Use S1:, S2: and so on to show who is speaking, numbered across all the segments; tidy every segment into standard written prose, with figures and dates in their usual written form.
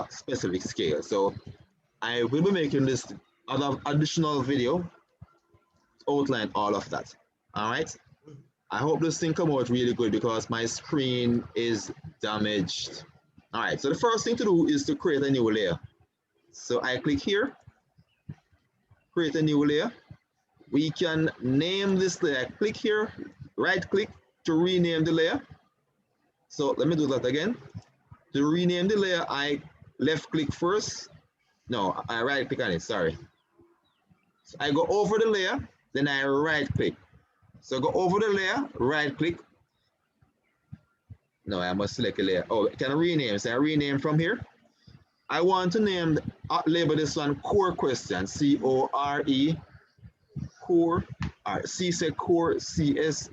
S1: specific scale. So I will be making this other additional video to outline all of that. All right. I hope this thing come out really good because my screen is damaged. All right. So the first thing to do is to create a new layer. So I click here, create a new layer. We can name this layer. Click here, right click to rename the layer. So let me do that again. To rename the layer, I left click first. No, I right click on it, sorry. So I go over the layer, then I right click. So go over the layer, right click. No, I must select a layer. Oh, can I rename? So I rename from here. I want to name, label this one core question, C-O-R-E, core, C said core, C-S-E-C-C-O-R-E,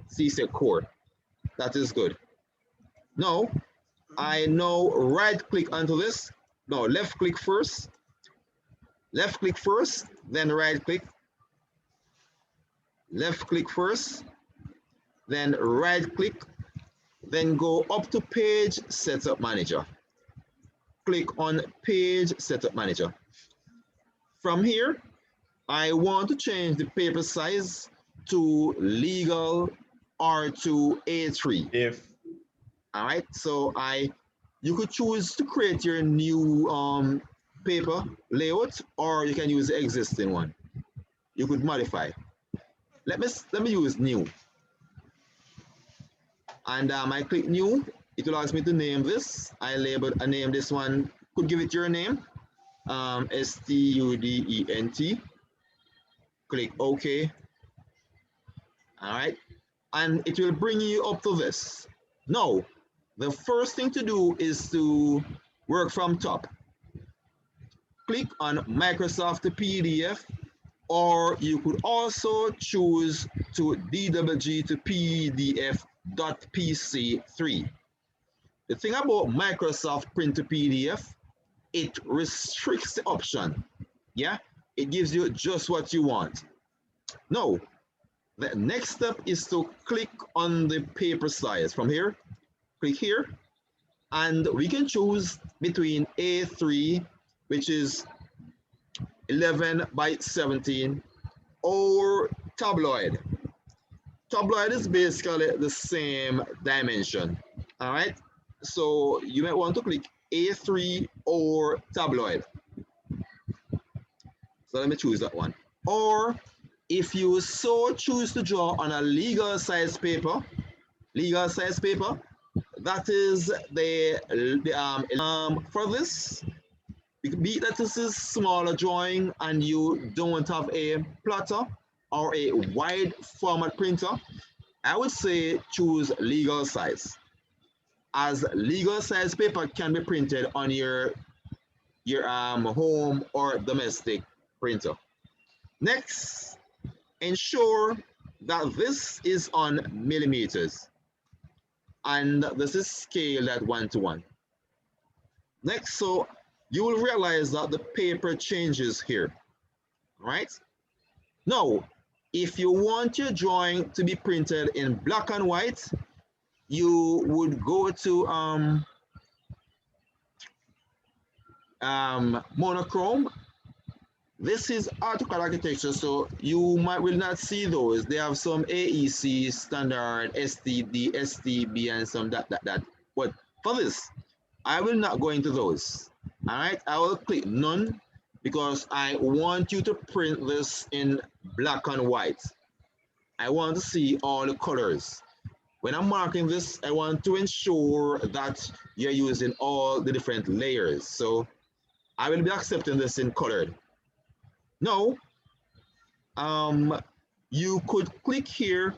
S1: C said core. That is good. Now, I now right click onto this. No, left click first, then right click. Left click first, then right click, then go up to page setup manager. Click on page setup manager. From here, I want to change the paper size to legal or to A3.
S2: If
S1: all right, so you could choose to create your new paper layout, or you can use the existing one. You could modify. Let me use new. And I click new. It will ask me to name this. I name this one. Could give it your name. STUDENT. Click OK. All right, and it will bring you up to this. Now, the first thing to do is to work from top. Click on Microsoft PDF, or you could also choose to DWG to PDF.PC3. The thing about Microsoft Print to PDF, it restricts the option. Yeah, it gives you just what you want. Now, the next step is to click on the paper size. From here, click here, and we can choose between A3, which is 11 by 17, or tabloid. Tabloid is basically the same dimension. All right, so you might want to click A3 or tabloid. So let me choose that one. Or if you so choose to draw on a legal size paper, that is for this, be that this is smaller drawing and you don't have a plotter or a wide format printer, I would say choose legal size, as legal size paper can be printed on your home or domestic printer. Next, ensure that this is on millimeters and this is scaled at 1:1. Next, so you will realize that the paper changes here, right? Now, if you want your drawing to be printed in black and white, you would go to monochrome. This is AutoCAD architecture, so you will not see those. They have some AEC, standard, STD, STB, and some that. But for this, I will not go into those. All right, I will click none because I want you to print this in black and white. I want to see all the colors. When I'm marking this, I want to ensure that you're using all the different layers. So I will be accepting this in colored. Now, you could click here.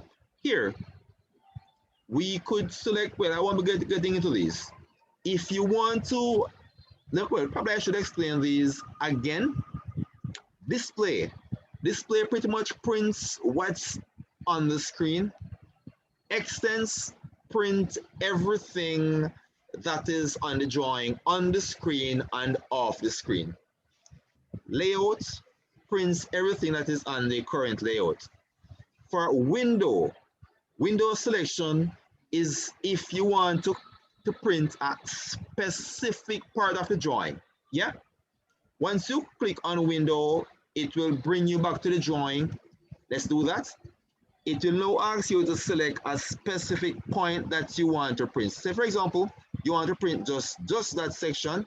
S1: We could select, well, I won't be getting into these. If you want to, well, probably I should explain these again. Display pretty much prints what's on the screen. Extents print everything that is on the drawing, on the screen and off the screen. Layout prints everything that is on the current layout. For window selection is if you want to to print a specific part of the drawing. Yeah. Once you click on window, it will bring you back to the drawing. Let's do that. It will now ask you to select a specific point that you want to print. Say, for example, you want to print just that section.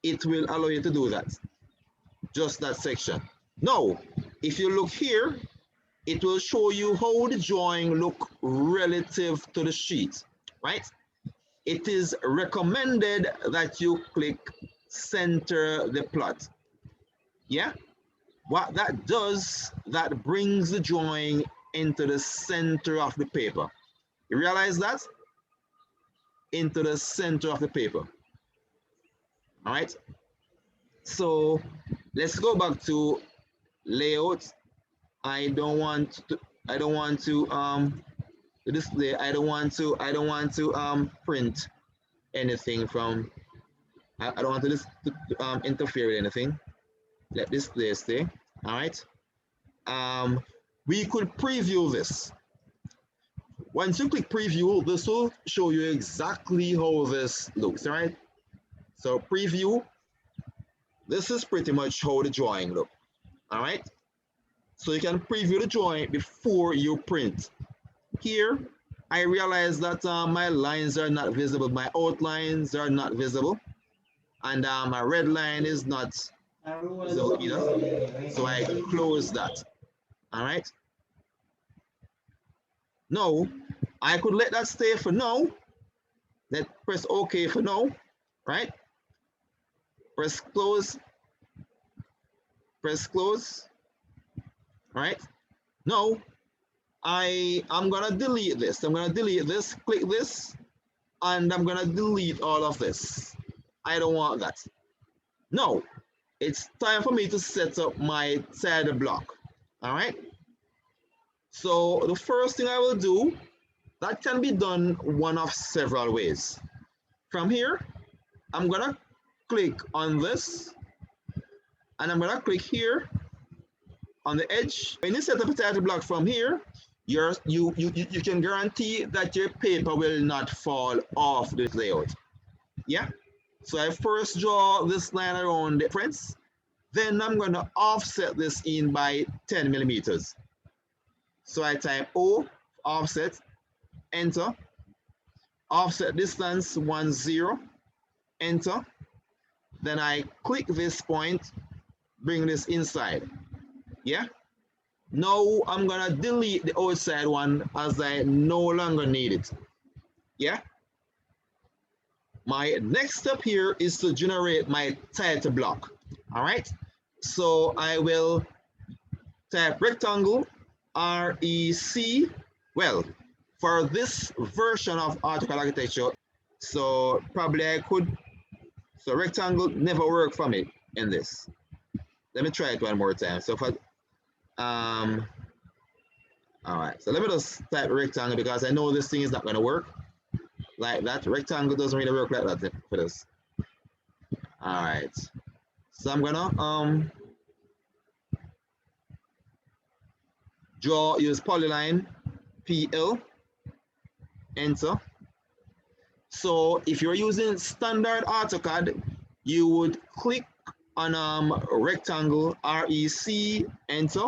S1: It will allow you to do that. Just that section. Now, if you look here, it will show you how the drawing look relative to the sheet, right? It is recommended that you click center the plot. Yeah? What that does, that brings the drawing into the center of the paper. You realize that? Into the center of the paper. All right? So let's go back to layout. I don't want to display. I don't want to print anything from. I don't want to interfere with anything. Let display stay. All right. We could preview this. Once you click preview, this will show you exactly how this looks. All right. So preview. This is pretty much how the drawing looks. All right. So you can preview the drawing before you print. Here, I realize that my lines are not visible. My outlines are not visible. And my red line is not visible either. So I close that. All right. Now, I could let that stay for now. Let's press OK for now. Right? Press close. Press close. Right? Now, I'm gonna delete this. I'm gonna delete this, click this, and I'm gonna delete all of this. I don't want that. Now, it's time for me to set up my title block. All right? So the first thing I will do, that can be done one of several ways. From here, I'm gonna click on this, and I'm gonna click here on the edge. When you set up a title block from here, you can guarantee that your paper will not fall off the layout. Yeah. So I first draw this line around the reference. Then I'm going to offset this in by 10 millimeters. So I type O, offset, enter. Offset distance 10, enter. Then I click this point, bring this inside. Yeah. Now I'm gonna delete the outside one as I no longer need it. Yeah. My next step here is to generate my title block. All right. So I will type rectangle, REC. Well, for this version of AutoCAD architecture, so probably I could. So rectangle never worked for me in this. Let me try it one more time. So for all right, so let me just type rectangle because I know this thing is not going to work like that. Rectangle doesn't really work like that for this. All right, so I'm gonna use polyline, PL, enter. So if you're using standard AutoCAD, you would click on rectangle, REC, enter.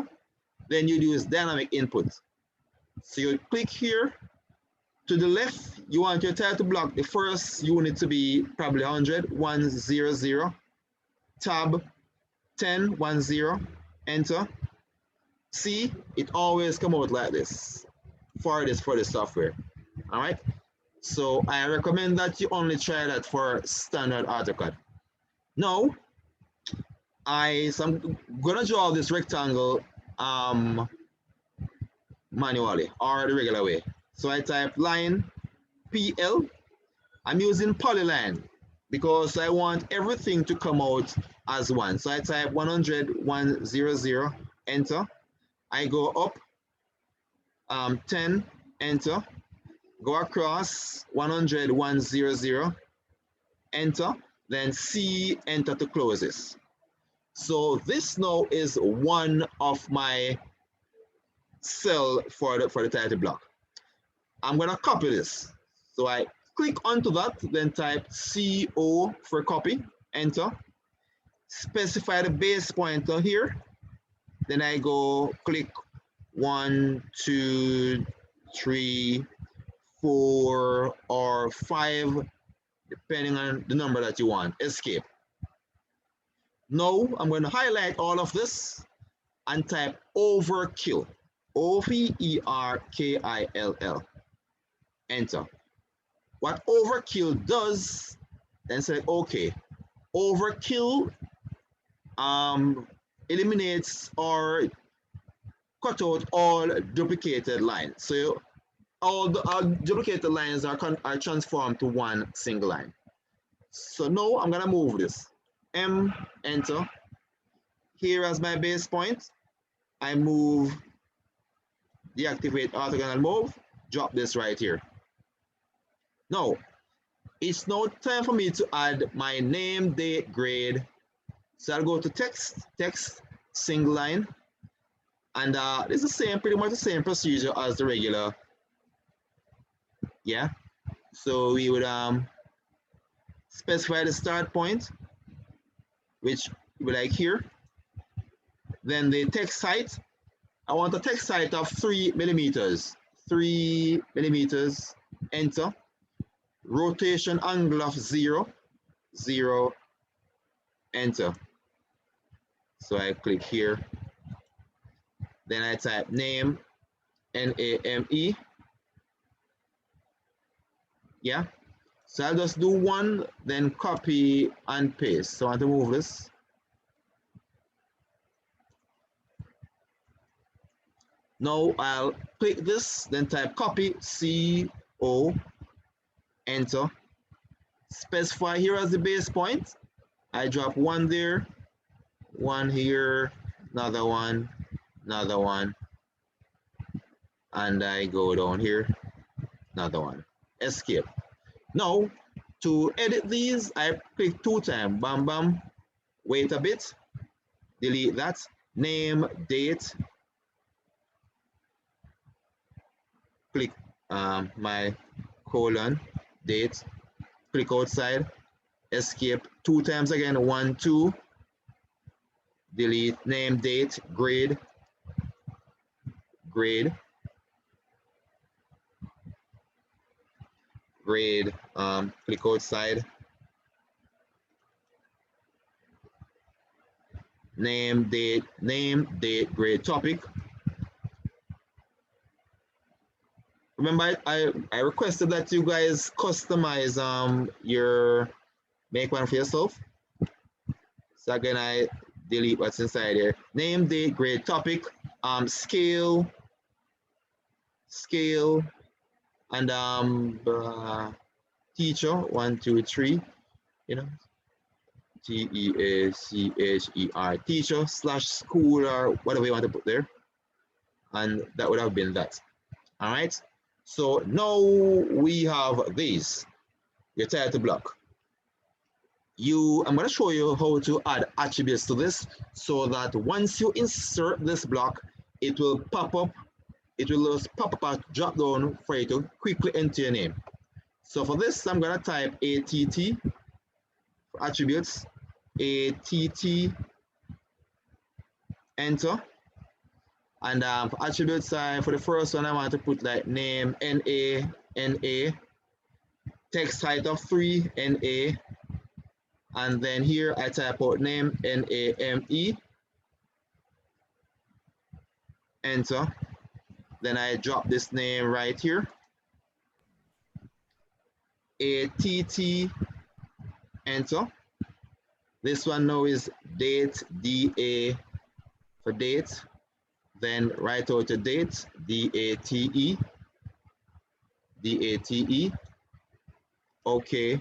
S1: Then you'd use dynamic input. So you click here. To the left, you want your title block, the first unit to be probably 100, 100, tab, 10, 10, enter. See, it always come out like this for the software. All right. So I recommend that you only try that for standard AutoCAD. Now, I'm gonna draw this rectangle manually or the regular way. So I type line PL. I'm using polyline because I want everything to come out as one. So I type 100, 100, enter. I go up 10, enter. Go across 100, 100, enter. Then C, enter to close this. So this now is one of my cell for the title block. I'm gonna copy this. So I Click onto that, then type CO for copy, enter. Specify the base pointer here. Then I go click 1, 2, 3, 4, or 5, depending on the number that you want. Escape. Now I'm going to highlight all of this and type overkill. Overkill. Enter. What overkill does, then select OK. Overkill eliminates or cut out all duplicated lines. So all the duplicated lines are transformed to one single line. So now I'm gonna move this. M, enter. Here as my base point, I move, deactivate orthogonal move, drop this right here. Now, it's now time for me to add my name, date, grade. So I'll go to text, single line, and it's the same, pretty much the same procedure as the regular. Yeah. So we would specify the start point, which we like here. Then the text height. I want a text height of 3 millimeters. 3 millimeters. Enter. Rotation angle of 0. 0. Enter. So I click here. Then I type name, N-A-M-E. Yeah. So I'll just do one, then copy and paste. So I want to move this. Now I'll click this, then type copy, C-O, enter. Specify here as the base point. I drop one there, one here, another one, and I go down here, another one. Escape. Now, to edit these, I click 2 times, bam, bam, wait a bit, delete that, name, date, click my colon, date, click outside, escape 2 times again, 1, 2, delete, name, date, grade, click outside, name, date, grade, topic. Remember, I requested that you guys customize your, make one for yourself. So again, I delete what's inside here. Name, date, grade, topic, scale, and teacher, 1, 2, 3, you know, T-E-A-C-H-E-R, teacher / school, or whatever you want to put there. And that would have been that. All right. So now we have these, your title block. I'm going to show you how to add attributes to this so that once you insert this block, it will pop up. It will just pop up a drop down for you to quickly enter your name. So for this, I'm going to type ATT for attributes, ATT, enter. And for attributes, for the first one, I want to put like name, N-A, text height of 3, N-A, and then here I type out name, N-A-M-E, enter. Then I drop this name right here, ATT, enter. This one now is date, D-A for date. Then write out the date, D-A-T-E, D-A-T-E. Okay.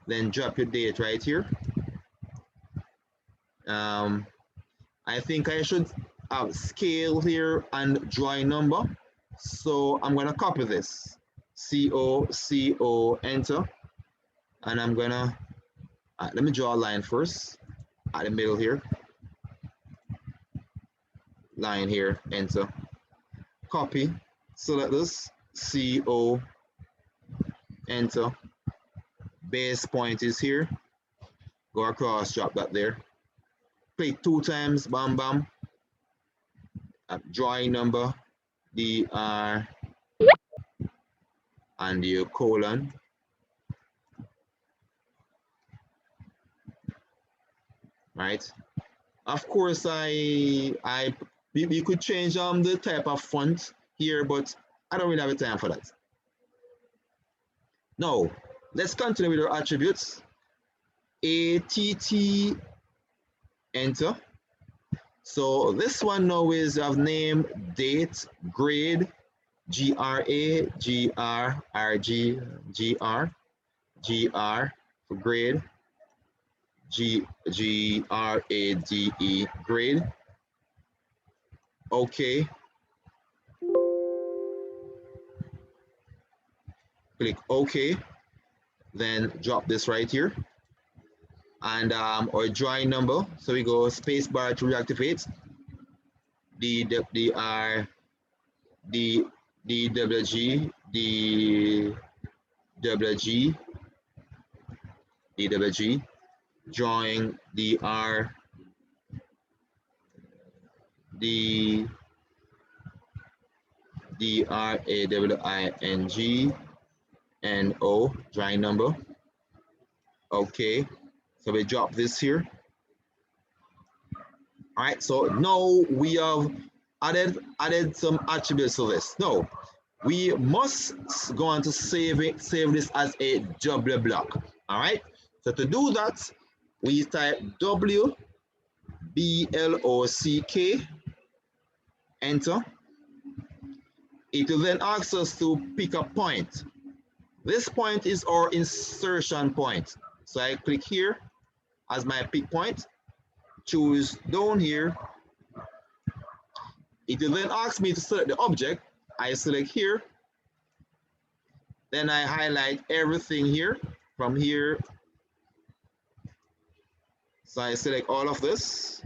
S1: Then drop your date right here. I think I should have scale here and drawing number. So I'm gonna copy this. C-O, enter. And I'm gonna, let me draw a line first at the middle here. Line here, enter. Copy, select this, CO, enter. Base point is here. Go across, drop that there. Click 2 times, bam, bam. Drawing number, DR, and your colon. Right. Of course, you could change the type of font here, but I don't really have time for that. Now, let's continue with our attributes. ATT, enter. So this one now is of name, date, grade, GRA, GR, RG, GR, GR for grade, GRADE, grade. Okay. Click OK. Then drop this right here. And our drawing number. So we go space bar to reactivate. DWG, DWG, drawing DR, DRAWING, and O, drawing number. Okay, so we drop this here. All right, so now we have added some attributes to this. Now, we must go on to save this as a double block. All right, so to do that, we type WBLOCK, enter. It will then ask us to pick a point. This point is our insertion point. So I click here as my pick point, choose down here. It will then ask me to select the object. I select here. Then I highlight everything here from here. So I select all of this,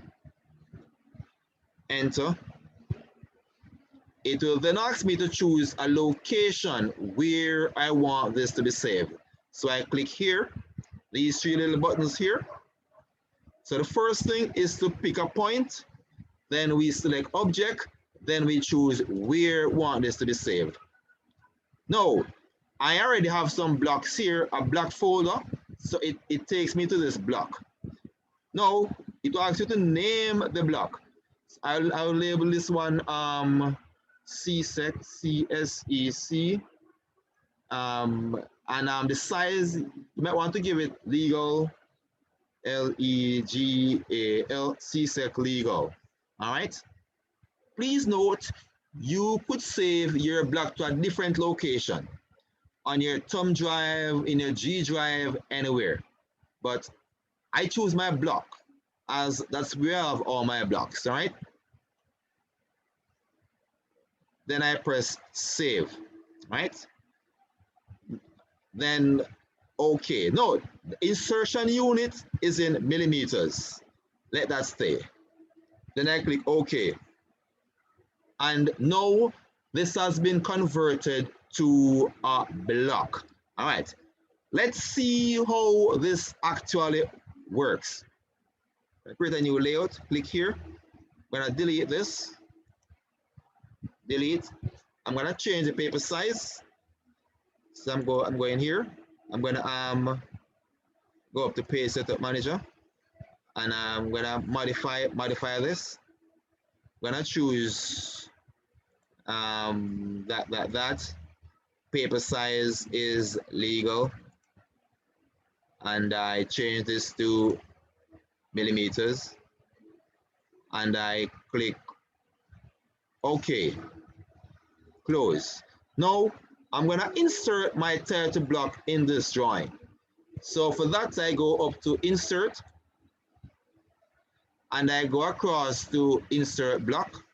S1: enter. It will then ask me to choose a location where I want this to be saved. So I click here, these 3 little buttons here. So the first thing is to pick a point, then we select object, then we choose where we want this to be saved. Now, I already have some blocks here, a block folder, so it takes me to this block. Now, it will ask you to name the block. So I'll label this one CSEC, CSEC, and the size, you might want to give it legal, LEGAL, CSEC legal. All right. Please note, you could save your block to a different location on your thumb drive, in your G drive, anywhere. But I choose my block as that's where I have all my blocks. All right. Then I press save, right? Then, okay. No, the insertion unit is in millimeters. Let that stay. Then I click OK. And now this has been converted to a block. All right. Let's see how this actually works. Create a new layout. Click here. I'm going to delete this. Delete. I'm gonna change the paper size. So I'm going here. I'm gonna go up to Page Setup Manager, and I'm gonna modify this. I'm gonna choose that paper size is legal, and I change this to millimeters, and I click OK. Close. Now I'm going to insert my title block in this drawing. So for that, I go up to Insert, and I go across to Insert Block.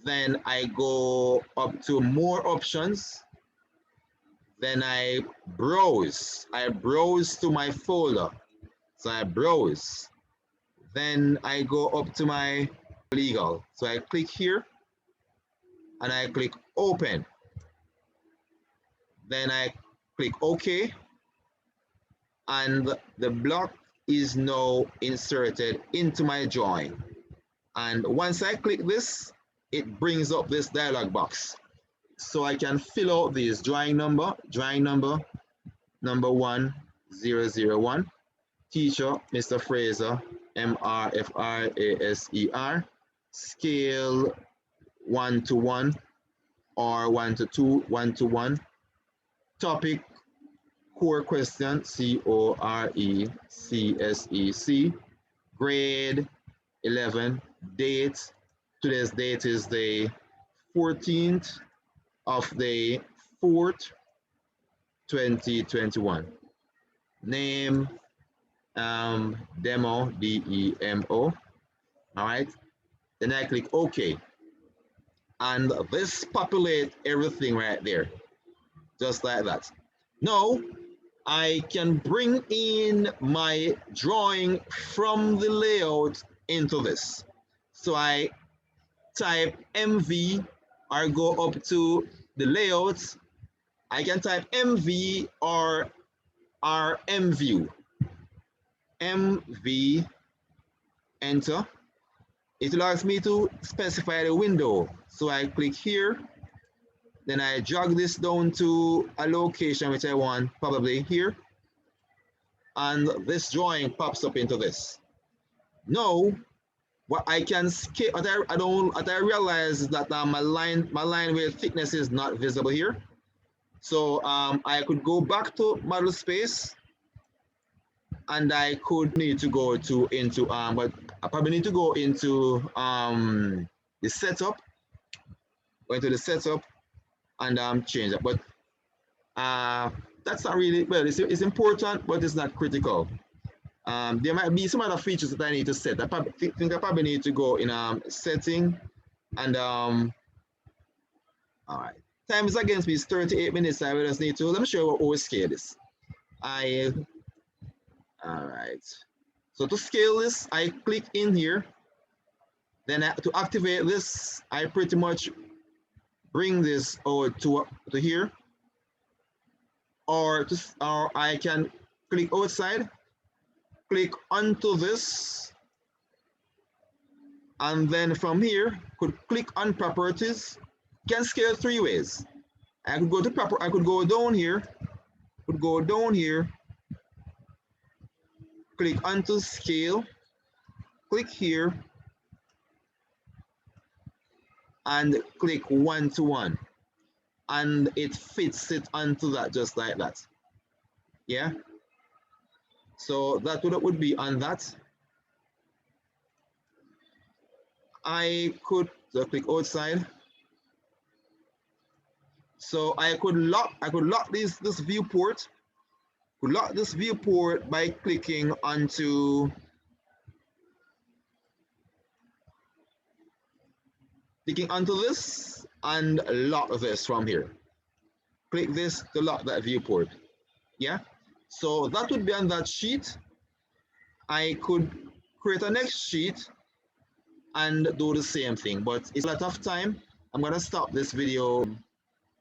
S1: Then I go up to More Options. Then I browse. I browse to my folder. So I browse. Then I go up to my legal. So I click here, and I click Open. Then I click OK, and the block is now inserted into my drawing. And once I click this, it brings up this dialog box. So I can fill out this drawing number number 1001, teacher, Mr. Fraser, MRFRASER, scale 1 to 1 or 1 to 2, 1 to 1, topic, core question, CORECSEC, grade 11, date, today's date is the 14th of the 4th, 2021. Name, demo, DEMO. All right. Then I click OK. And this populates everything right there, just like that. Now, I can bring in my drawing from the layout into this. So I type MV or go up to the layouts. I can type MV or MView. MV, enter. It allows me to specify the window. So I click here, then I drag this down to a location which I want, probably here. And this drawing pops up into this. Now, what I can scale, what I realize is that my line width thickness is not visible here. So I could go back to model space, and I could need to go into but I probably need to go into the setup, and change it. But that's not really, well, it's important, but it's not critical. There might be some other features that I need to set. I think I probably need to go in setting, and all right. Time is against me, it's 38 minutes. I will just need to, let me show you what we scale this. All right. So to scale this, I click in here. Then to activate this, I pretty much bring this over to here, or I can click outside, click onto this, and then from here could click on properties. Can scale 3 ways. I could go to I could go down here, click onto scale, click here, and click 1 to 1, and it fits it onto that just like that. Yeah. So that would be on that. I could click outside. So I could lock this viewport. Could lock this viewport by clicking onto this and lock this from here. Click this to lock that viewport. Yeah. So that would be on that sheet. I could create a next sheet and do the same thing, but it's a lot of time. I'm gonna stop this video